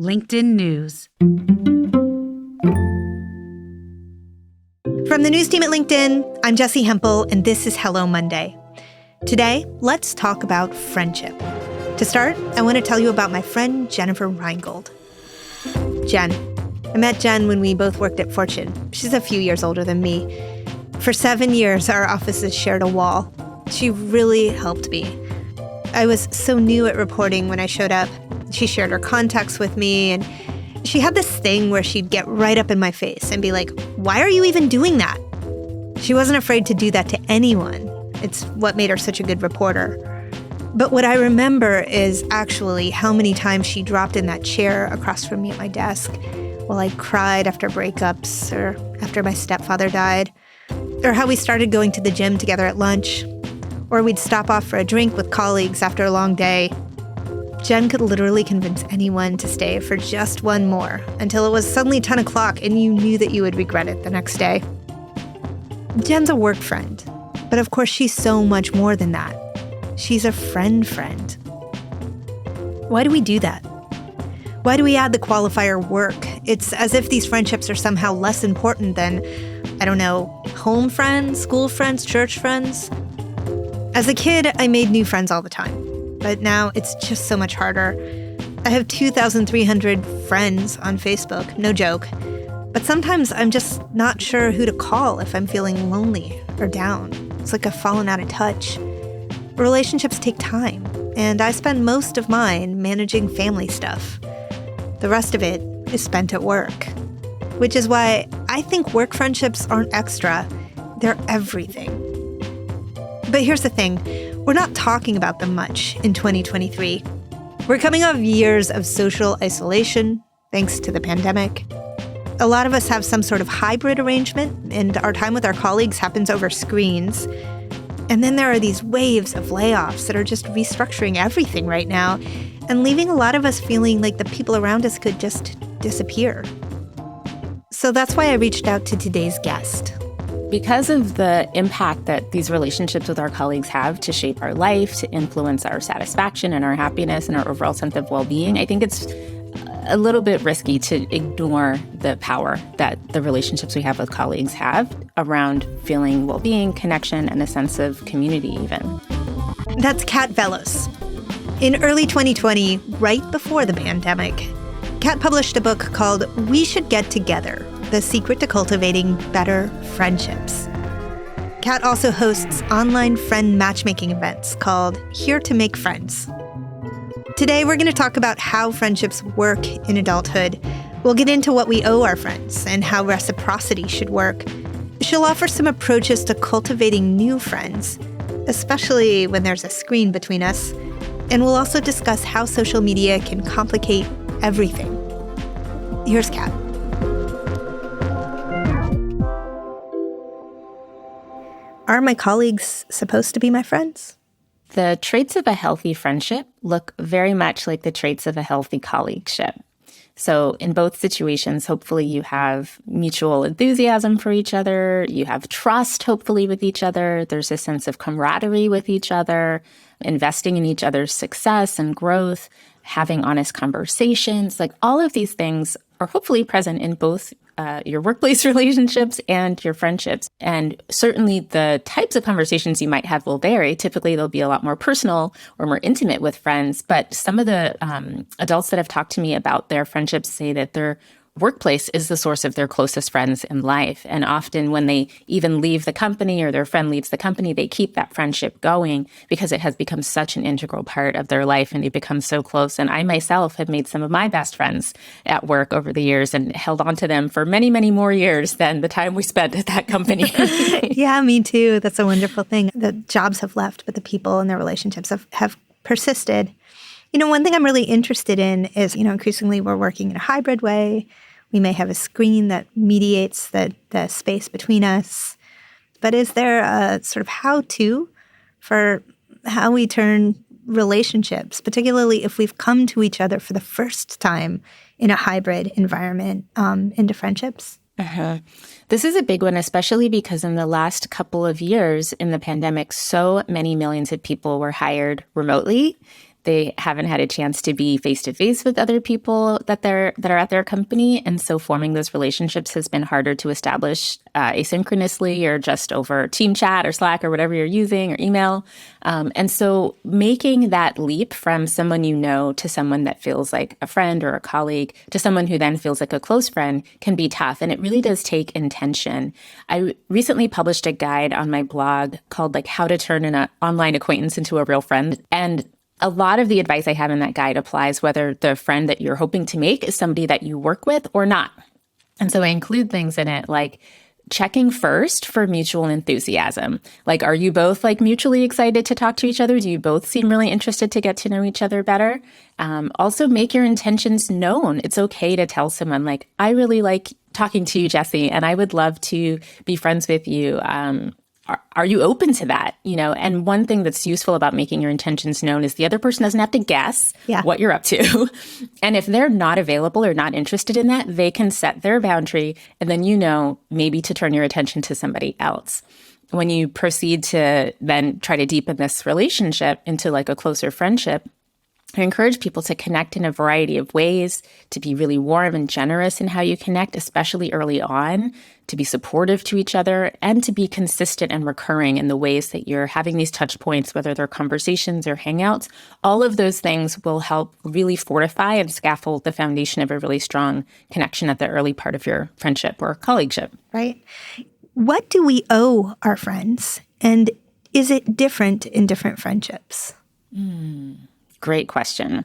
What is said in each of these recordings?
LinkedIn News. From the news team at LinkedIn, I'm Jessie Hempel, and this is Hello Monday. Today, let's talk about friendship. To start, I want to tell you about my friend Jennifer Reingold. Jen. I met Jen when we both worked at Fortune. She's a few years older than me. For 7 years, our offices shared a wall. She really helped me. I was so new at reporting when I showed up. She shared her contacts with me, and she had this thing where she'd get right up in my face and be like, "Why are you even doing that?" She wasn't afraid to do that to anyone. It's what made her such a good reporter. But what I remember is actually how many times she dropped in that chair across from me at my desk while I cried after breakups or after my stepfather died, or how we started going to the gym together at lunch, or we'd stop off for a drink with colleagues after a long day. Jen could literally convince anyone to stay for just one more until it was suddenly 10 o'clock and you knew that you would regret it the next day. Jen's a work friend, but of course she's so much more than that. She's a friend. Why do we do that? Why do we add the qualifier work? It's as if these friendships are somehow less important than, I don't know, home friends, school friends, church friends. As a kid, I made new friends all the time. But now it's just so much harder. I have 2,300 friends on Facebook, no joke. But sometimes I'm just not sure who to call if I'm feeling lonely or down. It's like I've fallen out of touch. Relationships take time, and I spend most of mine managing family stuff. The rest of it is spent at work. Which is why I think work friendships aren't extra, they're everything. But here's the thing. We're not talking about them much in 2023. We're coming off years of social isolation, thanks to the pandemic. A lot of us have some sort of hybrid arrangement, and our time with our colleagues happens over screens. And then there are these waves of layoffs that are just restructuring everything right now and leaving a lot of us feeling like the people around us could just disappear. So that's why I reached out to today's guest. Because of the impact that these relationships with our colleagues have to shape our life, to influence our satisfaction and our happiness and our overall sense of well-being, I think it's a little bit risky to ignore the power that the relationships we have with colleagues have around feeling well-being, connection, and a sense of community even. That's Kat Vellos. In early 2020, right before the pandemic, Kat published a book called We Should Get Together: The Secret to Cultivating Better Friendships. Kat also hosts online friend matchmaking events called Here to Make Friends. Today, we're going to talk about how friendships work in adulthood. We'll get into what we owe our friends and how reciprocity should work. She'll offer some approaches to cultivating new friends, especially when there's a screen between us. And we'll also discuss how social media can complicate everything. Here's Kat. Are my colleagues supposed to be my friends? The traits of a healthy friendship look very much like the traits of a healthy colleagueship. So in both situations, hopefully you have mutual enthusiasm for each other, you have trust, hopefully, with each other, there's a sense of camaraderie with each other, investing in each other's success and growth, having honest conversations, like all of these things are hopefully present in both your workplace relationships and your friendships. And certainly the types of conversations you might have will vary. Typically, they'll be a lot more personal or more intimate with friends. But some of the adults that have talked to me about their friendships say that their workplace is the source of their closest friends in life. And often when they even leave the company or their friend leaves the company, they keep that friendship going because it has become such an integral part of their life and they become so close. And I myself have made some of my best friends at work over the years and held on to them for many, many more years than the time we spent at that company. Yeah, me too. That's a wonderful thing. The jobs have left, but the people and their relationships have persisted. You know, one thing I'm really interested in is, increasingly we're working in a hybrid way. We may have a screen that mediates the space between us. But is there a sort of how-to for how we turn relationships, particularly if we've come to each other for the first time in a hybrid environment, into friendships? Uh-huh. This is a big one, especially because in the last couple of years in the pandemic, so many millions of people were hired remotely They haven't had a chance to be face to face with other people that are at their company. And so forming those relationships has been harder to establish asynchronously or just over team chat or Slack or whatever you're using or email. And so making that leap from someone you know to someone that feels like a friend or a colleague to someone who then feels like a close friend can be tough. And it really does take intention. I recently published a guide on my blog called like How to Turn an Online Acquaintance into a Real Friend. And a lot of the advice I have in that guide applies whether the friend that you're hoping to make is somebody that you work with or not. And so I include things in it like checking first for mutual enthusiasm. Like, are you both like mutually excited to talk to each other? Do you both seem really interested to get to know each other better? Also, make your intentions known. It's okay to tell someone like, I really like talking to you, Jesse, and I would love to be friends with you. Are you open to that? And one thing that's useful about making your intentions known is the other person doesn't have to guess what you're up to. And if they're not available or not interested in that, they can set their boundary and then maybe to turn your attention to somebody else. When you proceed to then try to deepen this relationship into like a closer friendship, I encourage people to connect in a variety of ways, to be really warm and generous in how you connect, especially early on, to be supportive to each other, and to be consistent and recurring in the ways that you're having these touch points, whether they're conversations or hangouts. All of those things will help really fortify and scaffold the foundation of a really strong connection at the early part of your friendship or colleagueship. Right. What do we owe our friends? And is it different in different friendships? Great question.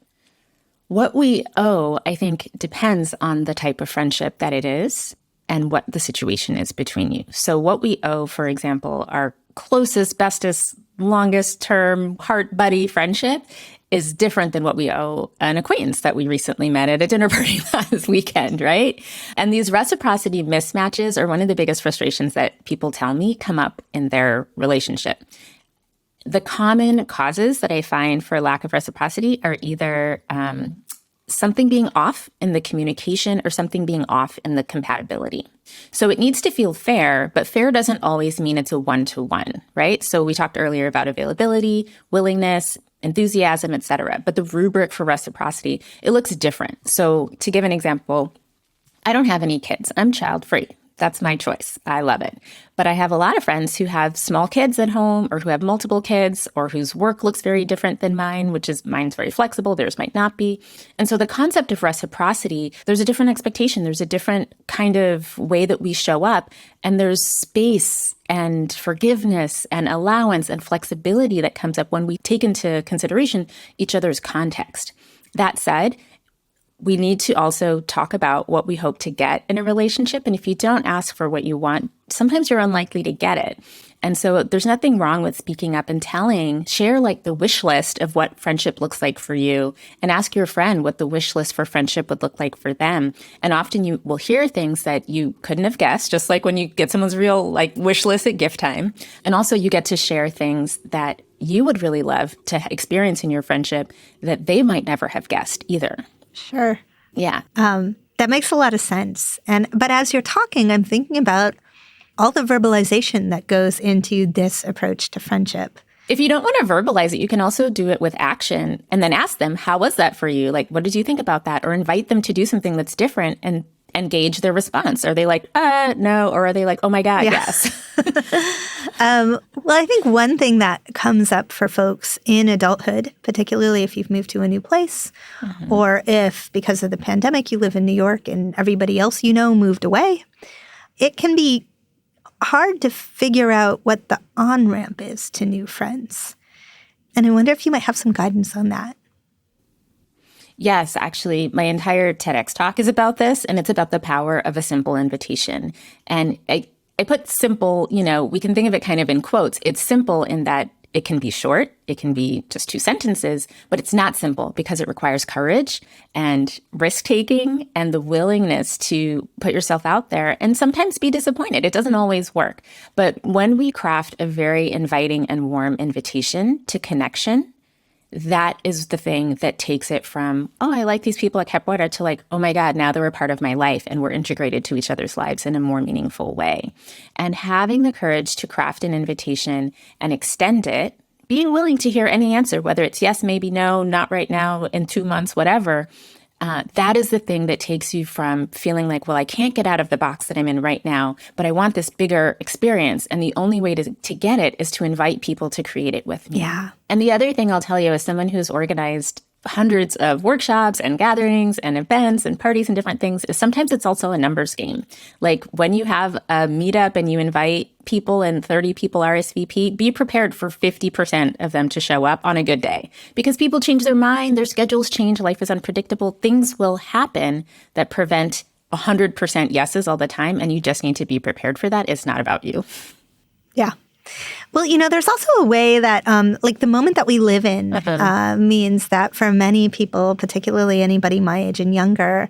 What we owe, I think, depends on the type of friendship that it is and what the situation is between you. So what we owe, for example, our closest, bestest, longest term heart buddy friendship is different than what we owe an acquaintance that we recently met at a dinner party last weekend, right? And these reciprocity mismatches are one of the biggest frustrations that people tell me come up in their relationship. The common causes that I find for lack of reciprocity are either something being off in the communication or something being off in the compatibility. So it needs to feel fair, but fair doesn't always mean it's a one-to-one, right? So we talked earlier about availability, willingness, enthusiasm, etc. But the rubric for reciprocity, it looks different. So to give an example, I don't have any kids. I'm child-free. That's my choice. I love it. But I have a lot of friends who have small kids at home or who have multiple kids or whose work looks very different than mine, which is mine's very flexible, theirs might not be. And so the concept of reciprocity, there's a different expectation. There's a different kind of way that we show up. And there's space and forgiveness and allowance and flexibility that comes up when we take into consideration each other's context. That said, we need to also talk about what we hope to get in a relationship. And if you don't ask for what you want, sometimes you're unlikely to get it. And so there's nothing wrong with speaking up and share like the wish list of what friendship looks like for you and ask your friend what the wish list for friendship would look like for them. And often you will hear things that you couldn't have guessed, just like when you get someone's real like wish list at gift time. And also you get to share things that you would really love to experience in your friendship that they might never have guessed either. Sure. Yeah. That makes a lot of sense. But as you're talking, I'm thinking about all the verbalization that goes into this approach to friendship. If you don't want to verbalize it, you can also do it with action and then ask them, how was that for you? Like, what did you think about that? Or invite them to do something that's different and gauge their response. Are they like, no? Or are they like, oh my God, yes. Well, I think one thing that comes up for folks in adulthood, particularly if you've moved to a new place, or if because of the pandemic you live in New York and everybody else you know moved away, it can be hard to figure out what the on-ramp is to new friends. And I wonder if you might have some guidance on that. Yes, actually, my entire TEDx talk is about this, and it's about the power of a simple invitation. And I put simple, we can think of it kind of in quotes. It's simple in that it can be short, it can be just 2 sentences, but it's not simple because it requires courage and risk-taking and the willingness to put yourself out there and sometimes be disappointed. It doesn't always work. But when we craft a very inviting and warm invitation to connection, that is the thing that takes it from, oh, I like these people at Kat Vellos to like, oh my God, now they're a part of my life and we're integrated to each other's lives in a more meaningful way. And having the courage to craft an invitation and extend it being willing to hear any answer, whether it's yes, maybe no, not right now, in 2 months, whatever. That is the thing that takes you from feeling like, well, I can't get out of the box that I'm in right now, but I want this bigger experience. And the only way to get it is to invite people to create it with me. Yeah. And the other thing I'll tell you, as someone who's organized hundreds of workshops and gatherings and events and parties and different things, is sometimes it's also a numbers game. Like when you have a meetup and you invite people and 30 people RSVP, be prepared for 50% of them to show up on a good day, because people change their mind, their schedules change, life is unpredictable. Things will happen that prevent 100% yeses all the time, and you just need to be prepared for that. It's not about you. Yeah. Well, there's also a way that, the moment that we live in means that for many people, particularly anybody my age and younger,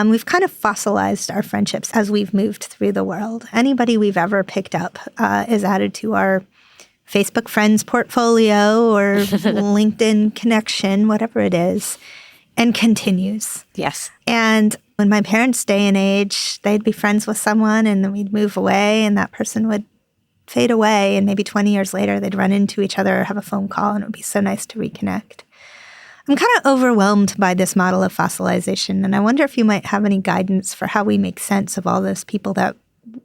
we've kind of fossilized our friendships as we've moved through the world. Anybody we've ever picked up is added to our Facebook friends portfolio or LinkedIn connection, whatever it is, and continues. Yes. And when my parents' day and age, they'd be friends with someone and then we'd move away and that person would fade away, and maybe 20 years later, they'd run into each other or have a phone call, and it would be so nice to reconnect. I'm kind of overwhelmed by this model of fossilization, and I wonder if you might have any guidance for how we make sense of all those people that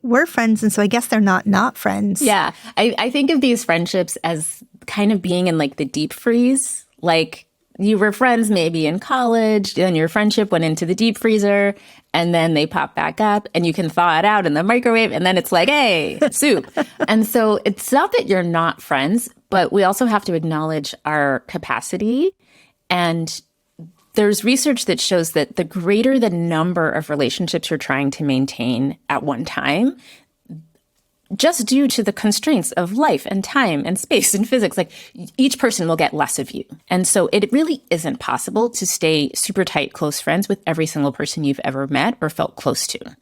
were friends, and so I guess they're not friends. Yeah. I think of these friendships as kind of being in like the deep freeze. Like you were friends maybe in college, then your friendship went into the deep freezer, and then they pop back up and you can thaw it out in the microwave, and then it's like, hey, soup. And so it's not that you're not friends, but we also have to acknowledge our capacity. And there's research that shows that the greater the number of relationships you're trying to maintain at one time, just due to the constraints of life and time and space and physics, like each person will get less of you. And so it really isn't possible to stay super tight, close friends with every single person you've ever met or felt close to.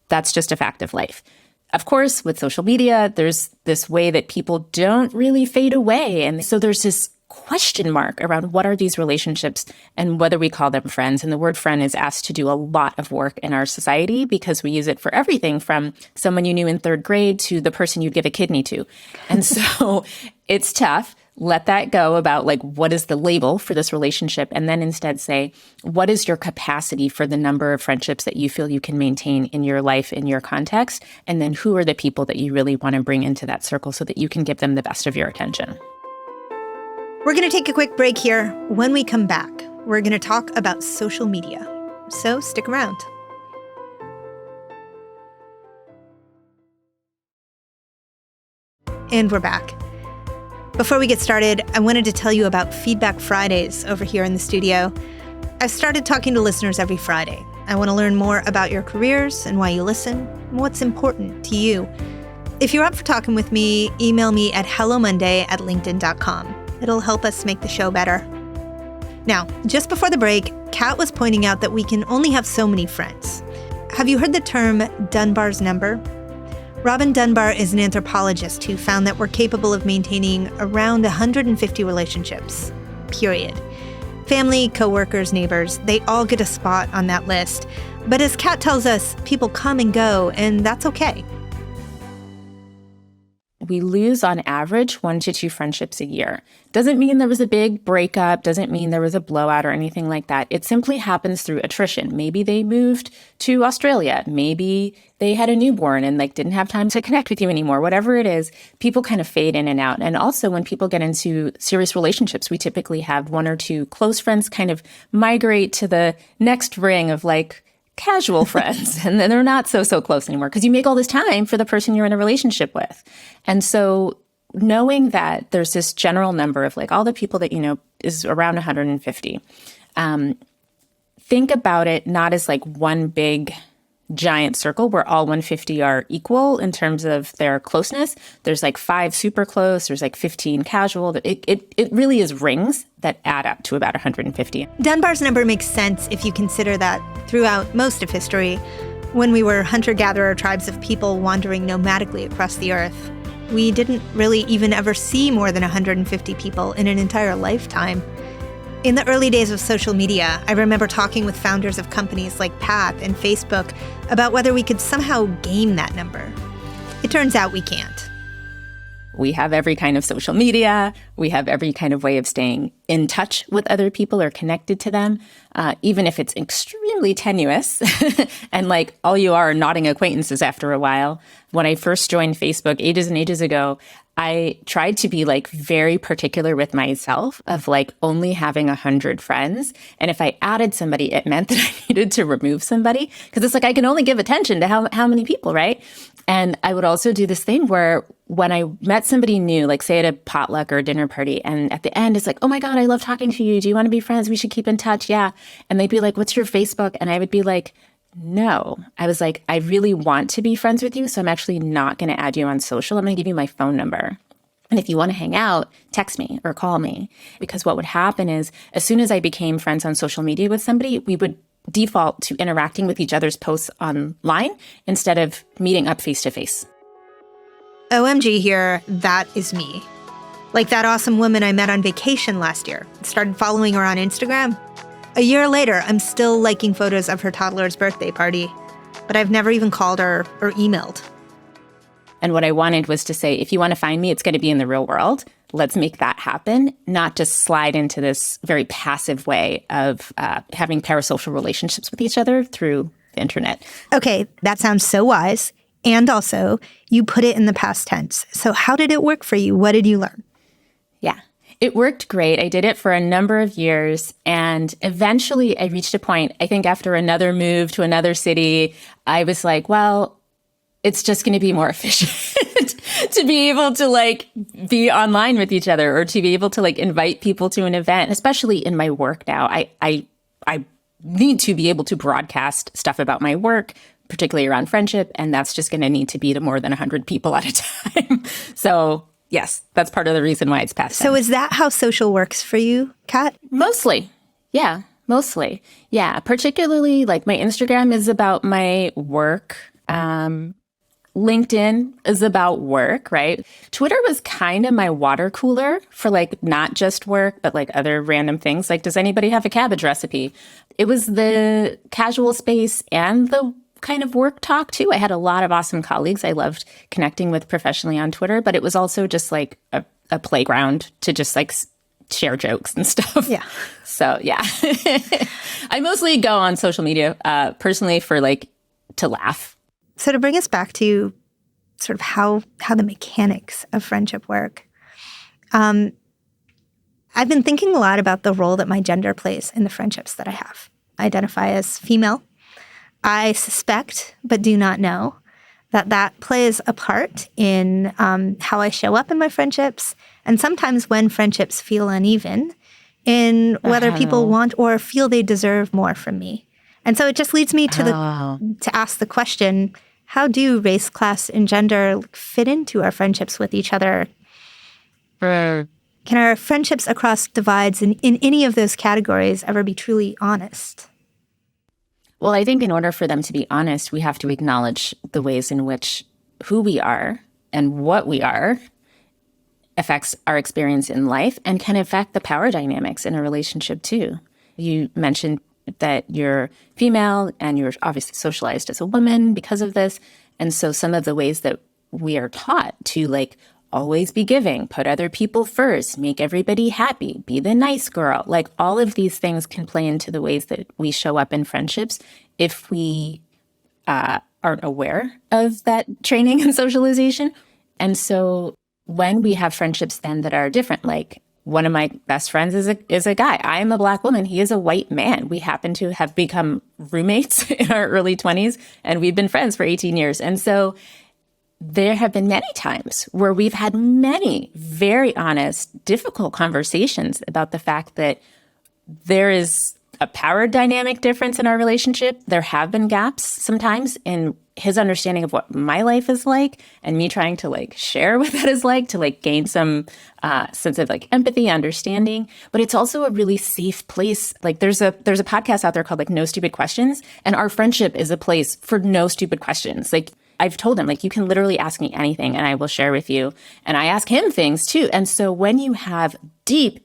That's just a fact of life. Of course, with social media, there's this way that people don't really fade away. And so there's this question mark around what are these relationships and whether we call them friends. And the word friend is asked to do a lot of work in our society because we use it for everything from someone you knew in third grade to the person you'd give a kidney to. And so it's tough. Let that go about like, what is the label for this relationship? And then instead say, what is your capacity for the number of friendships that you feel you can maintain in your life, in your context? And then who are the people that you really want to bring into that circle so that you can give them the best of your attention? We're going to take a quick break here. When we come back, we're going to talk about social media. So stick around. And we're back. Before we get started, I wanted to tell you about Feedback Fridays over here in the studio. I've started talking to listeners every Friday. I want to learn more about your careers and why you listen and what's important to you. If you're up for talking with me, email me at hellomonday@linkedin.com. It'll help us make the show better. Now, just before the break, Kat was pointing out that we can only have so many friends. Have you heard the term Dunbar's number? Robin Dunbar is an anthropologist who found that we're capable of maintaining around 150 relationships, period. Family, coworkers, neighbors, they all get a spot on that list. But as Kat tells us, people come and go, and that's okay. We lose on average 1 to 2 friendships a year. Doesn't mean there was a big breakup, doesn't mean there was a blowout or anything like that. It simply happens through attrition. Maybe they moved to Australia. Maybe they had a newborn and didn't have time to connect with you anymore. Whatever it is, people kind of fade in and out. And also when people get into serious relationships, we typically have 1 or 2 close friends kind of migrate to the next ring of casual friends, and then they're not so close anymore because you make all this time for the person you're in a relationship with. And so knowing that there's this general number of all the people that you know is around 150, think about it not as one big giant circle where all 150 are equal in terms of their closeness. There's 5 super close, there's 15 casual. It really is rings that add up to about 150. Dunbar's number makes sense if you consider that throughout most of history, when we were hunter-gatherer tribes of people wandering nomadically across the earth, we didn't really even ever see more than 150 people in an entire lifetime. In the early days of social media, I remember talking with founders of companies like Path and Facebook about whether we could somehow game that number. It turns out we can't. We have every kind of social media. We have every kind of way of staying in touch with other people or connected to them, even if it's extremely tenuous and like all you are nodding acquaintances after a while. When I first joined Facebook ages and ages ago, I tried to be like very particular with myself of like only having 100 friends. And if I added somebody, it meant that I needed to remove somebody because it's like I can only give attention to how many people, right? And I would also do this thing where when I met somebody new, like say at a potluck or a dinner party, and at the end it's like, oh my God, I love talking to you. Do you want to be friends? We should keep in touch. Yeah. And they'd be like, what's your Facebook? And I would be like, no. I was like, I really want to be friends with you, so I'm actually not going to add you on social. I'm going to give you my phone number. And if you want to hang out, text me or call me. Because what would happen is as soon as I became friends on social media with somebody, we would default to interacting with each other's posts online instead of meeting up face to face. OMG here, that is me. Like that awesome woman I met on vacation last year. Started following her on Instagram. A year later, I'm still liking photos of her toddler's birthday party, but I've never even called her or emailed. And what I wanted was to say, if you want to find me, it's going to be in the real world. Let's make that happen, not just slide into this very passive way of having parasocial relationships with each other through the internet. Okay, that sounds so wise. And also, you put it in the past tense. So how did it work for you? What did you learn? Yeah. It worked great. I did it for a number of years. And eventually I reached a point, I think after another move to another city, I was like, well, it's just going to be more efficient to be able to like be online with each other or to be able to like invite people to an event, especially in my work now. I need to be able to broadcast stuff about my work, particularly around friendship. And that's just going to need to be to more than 100 people at a time. So yes, that's part of the reason why it's past tense. So is that how social works for you, Kat? Mostly. Yeah, mostly. Yeah, particularly like my Instagram is about my work. LinkedIn is about work, right? Twitter was kind of my water cooler for like not just work, but like other random things. Like, does anybody have a cabbage recipe? It was the casual space and the kind of work talk too. I had a lot of awesome colleagues I loved connecting with professionally on Twitter, but it was also just like a playground to just like share jokes and stuff. Yeah. So yeah, I mostly go on social media personally for like to laugh. So to bring us back to sort of how the mechanics of friendship work, I've been thinking a lot about the role that my gender plays in the friendships that I have. I identify as female. I suspect, but do not know, that plays a part in how I show up in my friendships, and sometimes when friendships feel uneven, in whether people want or feel they deserve more from me. And so it just leads me to ask the question, how do race, class, and gender fit into our friendships with each other? Can our friendships across divides in any of those categories ever be truly honest? Well, I think in order for them to be honest, we have to acknowledge the ways in which who we are and what we are affects our experience in life and can affect the power dynamics in a relationship too. You mentioned that you're female and you're obviously socialized as a woman because of this. And so some of the ways that we are taught to like always be giving, put other people first, make everybody happy, be the nice girl, like all of these things can play into the ways that we show up in friendships if we aren't aware of that training and socialization. And so when we have friendships then that are different, like one of my best friends is a guy. I am a Black woman. He is a white man. We happen to have become roommates in our early 20s, and we've been friends for 18 years. And so there have been many times where we've had many very honest, difficult conversations about the fact that there is a power dynamic difference in our relationship. There have been gaps sometimes in his understanding of what my life is like and me trying to like share what that is like to like gain some sense of like empathy, understanding. But it's also a really safe place. Like there's a podcast out there called like No Stupid Questions. And our friendship is a place for no stupid questions. Like I've told him, like, you can literally ask me anything and I will share with you. And I ask him things too. And so when you have deep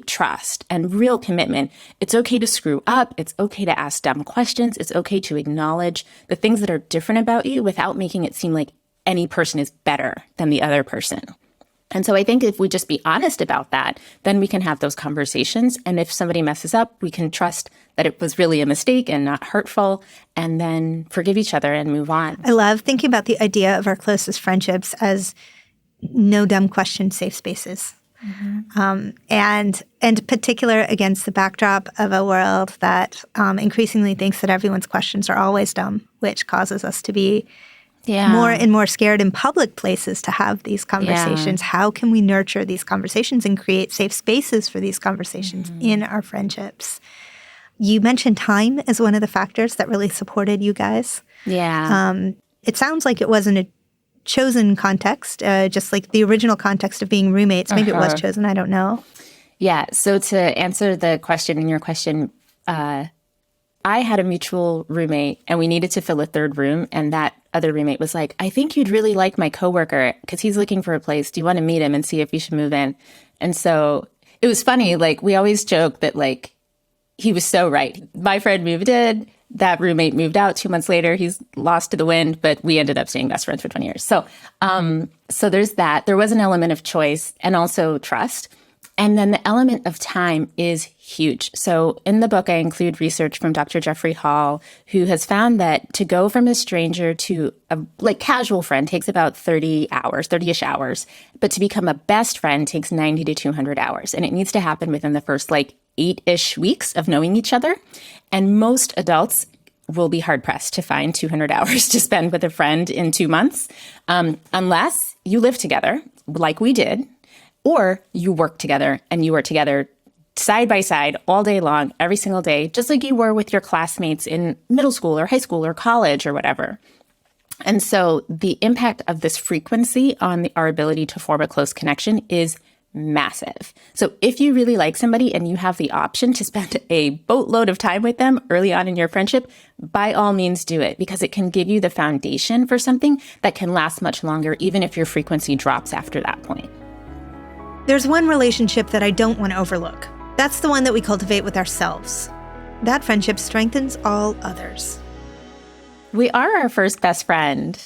trust and real commitment, it's okay to screw up. It's okay to ask dumb questions. It's okay to acknowledge the things that are different about you without making it seem like any person is better than the other person. And so I think if we just be honest about that, then we can have those conversations. And if somebody messes up, we can trust that it was really a mistake and not hurtful, and then forgive each other and move on. I love thinking about the idea of our closest friendships as no dumb question safe spaces. And particular against the backdrop of a world that increasingly thinks that everyone's questions are always dumb, which causes us to be more and more scared in public places to have these conversations. How can we nurture these conversations and create safe spaces for these conversations in our friendships? You mentioned time as one of the factors that really supported you guys. It sounds like it wasn't a chosen context, just like the original context of being roommates. Maybe it was chosen. I don't know. Yeah. So to answer the question in your question, I had a mutual roommate and we needed to fill a third room. And that other roommate was like, I think you'd really like my coworker because he's looking for a place. Do you want to meet him and see if you should move in? And so it was funny. Like, we always joke that, like, he was so right. My friend moved in. That roommate moved out 2 months later. He's lost to the wind, but we ended up staying best friends for 20 years. So there's that. There was an element of choice and also trust. And then the element of time is huge. So in the book, I include research from Dr. Jeffrey Hall, who has found that to go from a stranger to a casual friend takes about 30-ish hours. But to become a best friend takes 90 to 200 hours. And it needs to happen within the first 8-ish weeks of knowing each other. And most adults will be hard-pressed to find 200 hours to spend with a friend in 2 months, unless you live together, like we did, or you work together and you are together side by side all day long, every single day, just like you were with your classmates in middle school or high school or college or whatever. And so the impact of this frequency on our ability to form a close connection is massive. So if you really like somebody and you have the option to spend a boatload of time with them early on in your friendship, by all means do it, because it can give you the foundation for something that can last much longer, even if your frequency drops after that point. There's one relationship that I don't want to overlook. That's the one that we cultivate with ourselves. That friendship strengthens all others. We are our first best friend.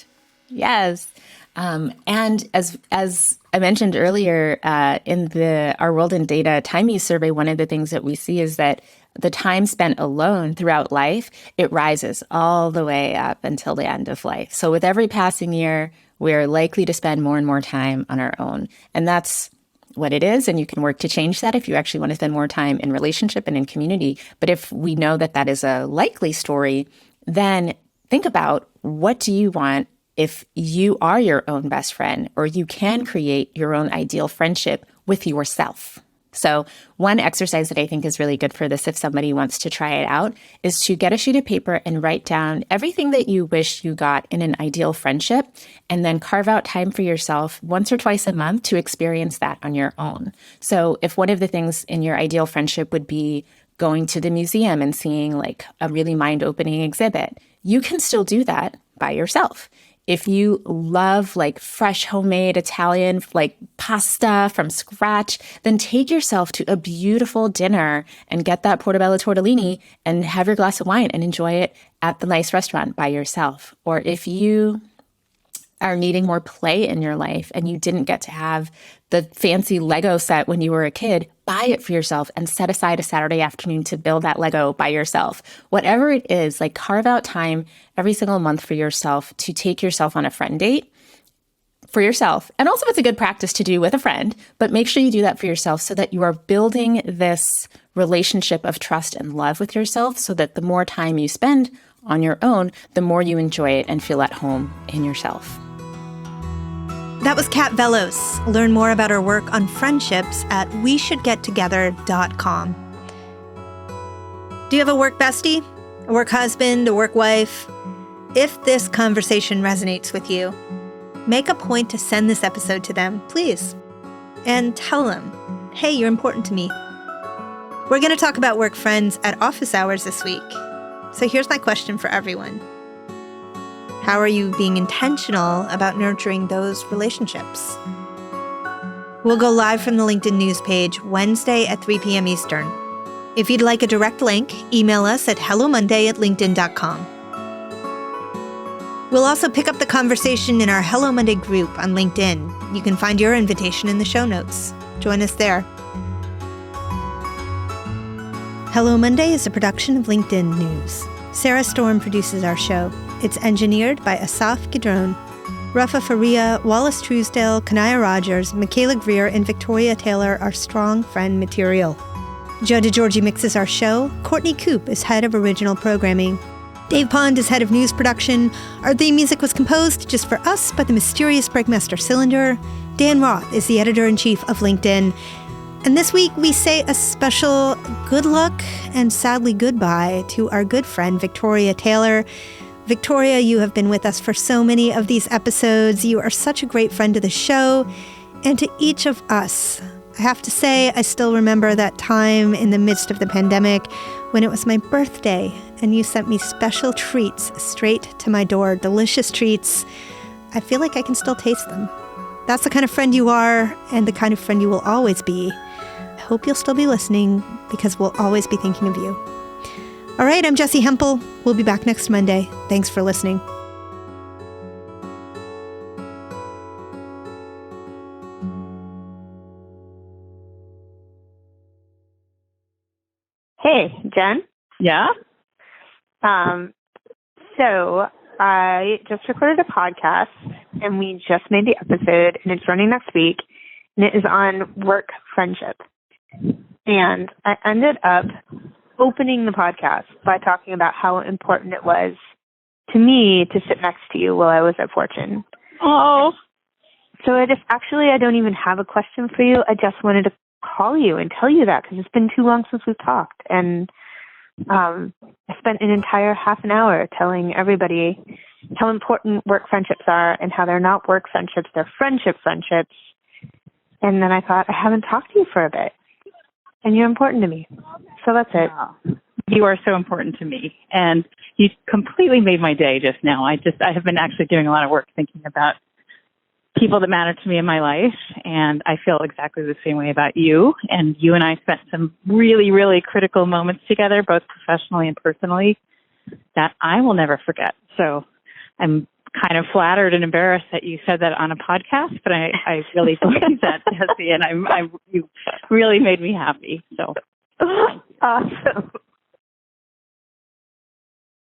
Yes. And as I mentioned earlier, in our World in Data Time Use survey, one of the things that we see is that the time spent alone throughout life, it rises all the way up until the end of life. So with every passing year, we're likely to spend more and more time on our own. And that's what it is. And you can work to change that if you actually want to spend more time in relationship and in community. But if we know that that is a likely story, then think about, what do you want if you are your own best friend, or you can create your own ideal friendship with yourself? So one exercise that I think is really good for this, if somebody wants to try it out, is to get a sheet of paper and write down everything that you wish you got in an ideal friendship, and then carve out time for yourself once or twice a month to experience that on your own. So if one of the things in your ideal friendship would be going to the museum and seeing a really mind-opening exhibit, you can still do that by yourself. If you love fresh homemade Italian pasta from scratch, then take yourself to a beautiful dinner and get that portobello tortellini and have your glass of wine and enjoy it at the nice restaurant by yourself. Or if you are needing more play in your life and you didn't get to have the fancy Lego set when you were a kid, buy it for yourself and set aside a Saturday afternoon to build that Lego by yourself. Whatever it is, carve out time every single month for yourself to take yourself on a friend date for yourself. And also it's a good practice to do with a friend, but make sure you do that for yourself so that you are building this relationship of trust and love with yourself, so that the more time you spend on your own, the more you enjoy it and feel at home in yourself. That was Kat Vellos. Learn more about her work on friendships at weshouldgettogether.com. Do you have a work bestie, a work husband, a work wife? If this conversation resonates with you, make a point to send this episode to them, please. And tell them, hey, you're important to me. We're going to talk about work friends at office hours this week. So here's my question for everyone. How are you being intentional about nurturing those relationships? We'll go live from the LinkedIn news page Wednesday at 3 p.m. Eastern. If you'd like a direct link, email us at hellomonday@linkedin.com. We'll also pick up the conversation in our Hello Monday group on LinkedIn. You can find your invitation in the show notes. Join us there. Hello Monday is a production of LinkedIn News. Sarah Storm produces our show. It's engineered by Asaf Gidron. Rafa Faria, Wallace Truesdale, Kanaya Rogers, Michaela Greer, and Victoria Taylor are strong friend material. Joe DeGiorgi mixes our show. Courtney Coop is head of original programming. Dave Pond is head of news production. Our theme music was composed just for us by the mysterious Breakmaster Cylinder. Dan Roth is the editor-in-chief of LinkedIn. And this week we say a special good luck and sadly goodbye to our good friend Victoria Taylor. Victoria, you have been with us for so many of these episodes. You are such a great friend to the show and to each of us. I have to say, I still remember that time in the midst of the pandemic when it was my birthday and you sent me special treats straight to my door, delicious treats. I feel like I can still taste them. That's the kind of friend you are and the kind of friend you will always be. I hope you'll still be listening because we'll always be thinking of you. All right, I'm Jessie Hempel. We'll be back next Monday. Thanks for listening. Hey, Jen. Yeah? So I just recorded a podcast and we just made the episode and it's running next week and it is on work friendship. And I ended up opening the podcast by talking about how important it was to me to sit next to you while I was at Fortune. Oh. So I don't even have a question for you. I just wanted to call you and tell you that because it's been too long since we've talked. And I spent an entire half an hour telling everybody how important work friendships are and how they're not work friendships, they're friendships. And then I thought, I haven't talked to you for a bit. And you're important to me. So that's it. Wow. You are so important to me. And you completely made my day just now. I have been actually doing a lot of work thinking about people that matter to me in my life. And I feel exactly the same way about you. And you and I spent some really, really critical moments together, both professionally and personally, that I will never forget. So I'm kind of flattered and embarrassed that you said that on a podcast, but I really believe that, Jessie, and you really made me happy. So awesome.